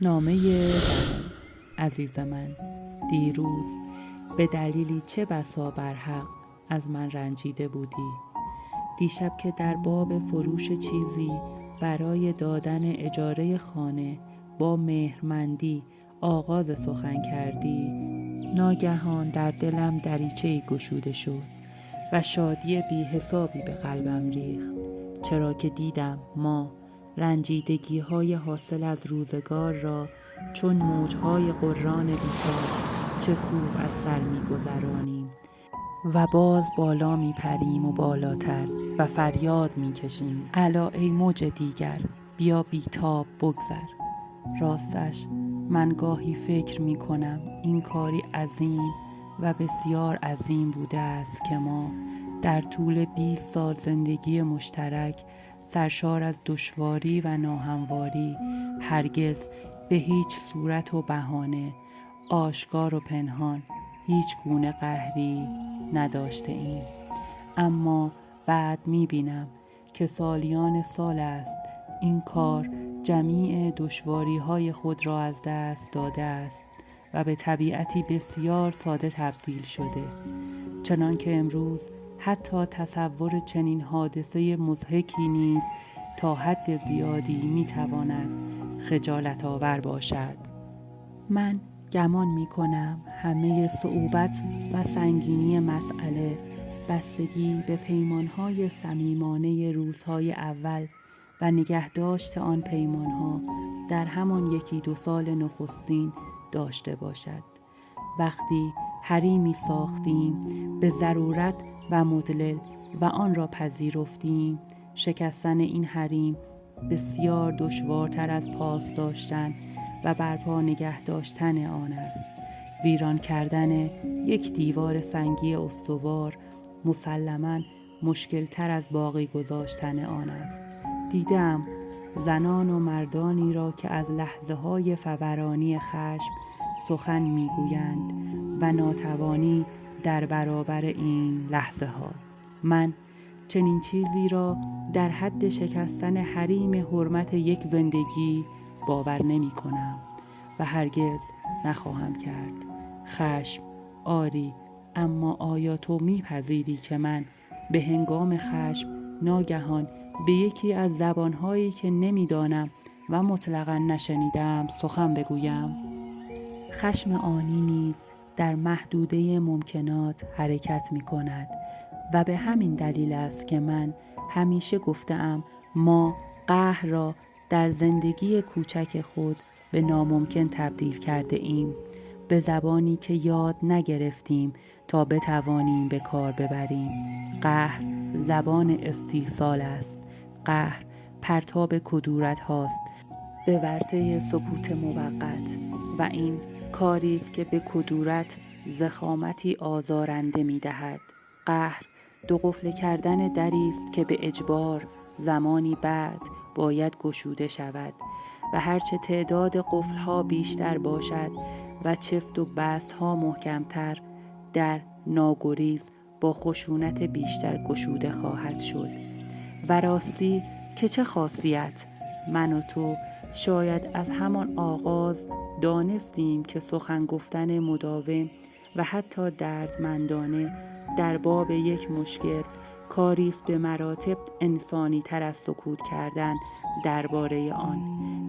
نامه بهمن. عزیز من، دیروز به دلیلی چه بسا برحق از من رنجیده بودی. دیشب که در باب فروش چیزی برای دادن اجاره خانه با مهرمندی آغاز سخن کردی، ناگهان در دلم دریچه‌ای گشوده شد و شادی بی حسابی به قلبم ریخت، چرا که دیدم ما رنجیدگی‌های حاصل از روزگار را چون موج‌های غران بی‌تاب چه خوب از سر می‌گذرانیم و باز بالا می‌پریم و بالاتر و فریاد می‌کشیم: الا ای موج دیگر، بیا بی‌تاب بگذر. راستش من گاهی فکر می‌کنم این کاری عظیم و بسیار عظیم بوده است که ما در طول 20 سال زندگی مشترک سرشار از دشواری و ناهمواری هرگز به هیچ صورت و بهانه، آشکار و پنهان، هیچ گونه قهری نداشته ایم. اما بعد می‌بینم که سالیان سال است این کار جمیع دشواری‌های خود را از دست داده است و به طبیعتی بسیار ساده تبدیل شده، چنان که امروز حتی تصور چنین حادثه مضحکی نیز تا حد زیادی می‌تواند خجالت آور باشد. من گمان می‌کنم همه صعوبت و سنگینی مسئله بستگی به پیمان‌های صمیمانه روزهای اول و نگهداشت آن پیمان‌ها در همان 1-2 سال نخستین داشته باشد. وقتی حریمی ساختیم به ضرورت و مدلل و آن را پذیرفتیم، شکستن این حریم بسیار دشوارتر از پاس داشتن و برپا نگه داشتن آن است. ویران کردن یک دیوار سنگی استوار مسلماً مشکل‌تر از باقی گذاشتن آن است. دیدم زنان و مردانی را که از لحظه‌های فورانی خشم سخن می‌گویند و ناتوانی در برابر این لحظه‌ها. من چنین چیزی را در حد شکستن حریم حرمت یک زندگی باور نمی‌کنم و هرگز نخواهم کرد. خشم آری، اما آیا تو می‌پذیری که من به هنگام خشم ناگهان به یکی از زبان‌هایی که نمی‌دانم و مطلقاً نشنیدم سخن بگویم؟ خشم آنی نیز در محدوده ممکنات حرکت می‌کند و به همین دلیل است که من همیشه گفته‌ام ما قهر را در زندگی کوچک خود به ناممکن تبدیل کرده ایم، به زبانی که یاد نگرفتیم تا بتوانیم به کار ببریم. قهر زبان استیصال است. قهر پرتاب کدورت هاست به ورطه سکوت موقت و این کاری است که به کدورت ضخامتی آزارنده می دهد. قهر دو قفل کردن دری است که به اجبار زمانی بعد باید گشوده شود و هرچه تعداد قفل‌ها بیشتر باشد و چفت و بست‌ها محکمتر، در ناگریز با خشونت بیشتر گشوده خواهد شد. و راستی که چه خاصیت؟ من و تو شاید از همان آغاز دانستیم که سخن گفتن مداوم و حتی دردمندانه در باب یک مشکل کاری است به مراتب انسانی تر از سکوت کردن درباره آن.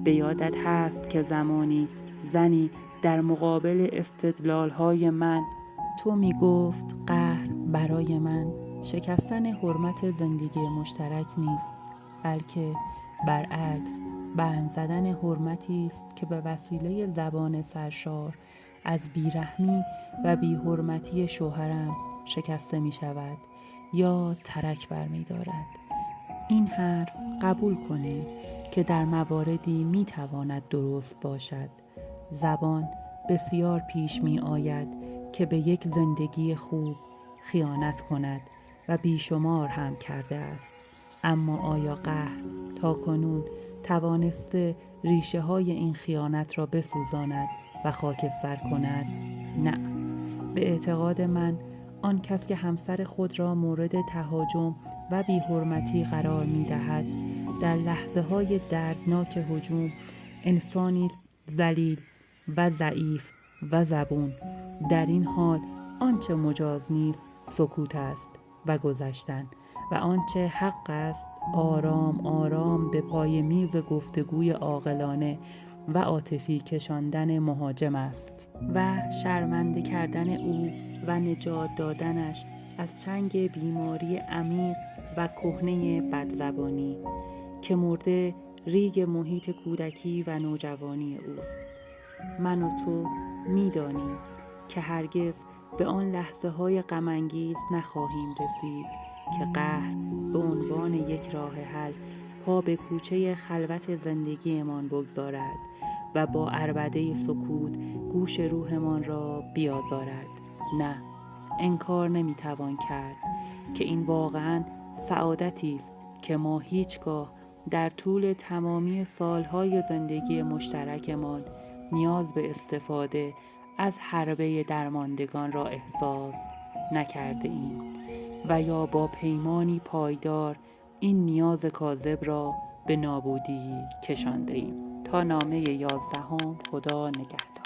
به یادت هست که زمانی زنی در مقابل استدلال‌های من تو می گفت قهر برای من شکستن حرمت زندگی مشترک نیست، بلکه برعکس بند زدن حرمتی است که به وسیله زبان سرشار از بیرحمی و بی‌حرمتی شوهرم شکسته می شود یا ترک بر می دارد. این حرف قبول کنیم که در مواردی می تواند درست باشد. زبان بسیار پیش می آید که به یک زندگی خوب خیانت کند و بیشمار هم کرده است. اما آیا قهر تا کنون توانسته ریشه های این خیانت را بسوزاند و خاکستر کند؟ نه. به اعتقاد من آن کس که همسر خود را مورد تهاجم و بی‌حرمتی قرار می دهد در لحظه های دردناک هجوم انسانی است ذلیل و ضعیف و زبون. در این حال آنچه مجاز نیست سکوت است و گذشتن، و آنچه حق است آرام آرام به پای میز گفتگوی عاقلانه و عاطفی کشاندن مهاجم است و شرمنده کردن او و نجات دادنش از چنگ بیماری عمیق و کهنه بدزبانی که مرده ریگ محیط کودکی و نوجوانی اوست. من و تو می‌دانیم که هرگز به آن لحظه های غم‌انگیز نخواهیم رسید که قهر به عنوان یک راه حل پا به کوچه خلوت زندگیمان بگذارد و با عربده سکوت گوش روحمان را بیازارد. نه، انکار نمیتوان کرد که این واقعاً سعادتی است که ما هیچگاه در طول تمامی سالهای زندگی مشترکمان نیاز به استفاده از حربه درماندگان را احساس نکرده ایم و یا با پیمانی پایدار این نیاز کاذب را به نابودی کشانده ایم. تا نامه 11. خدا نگهدار.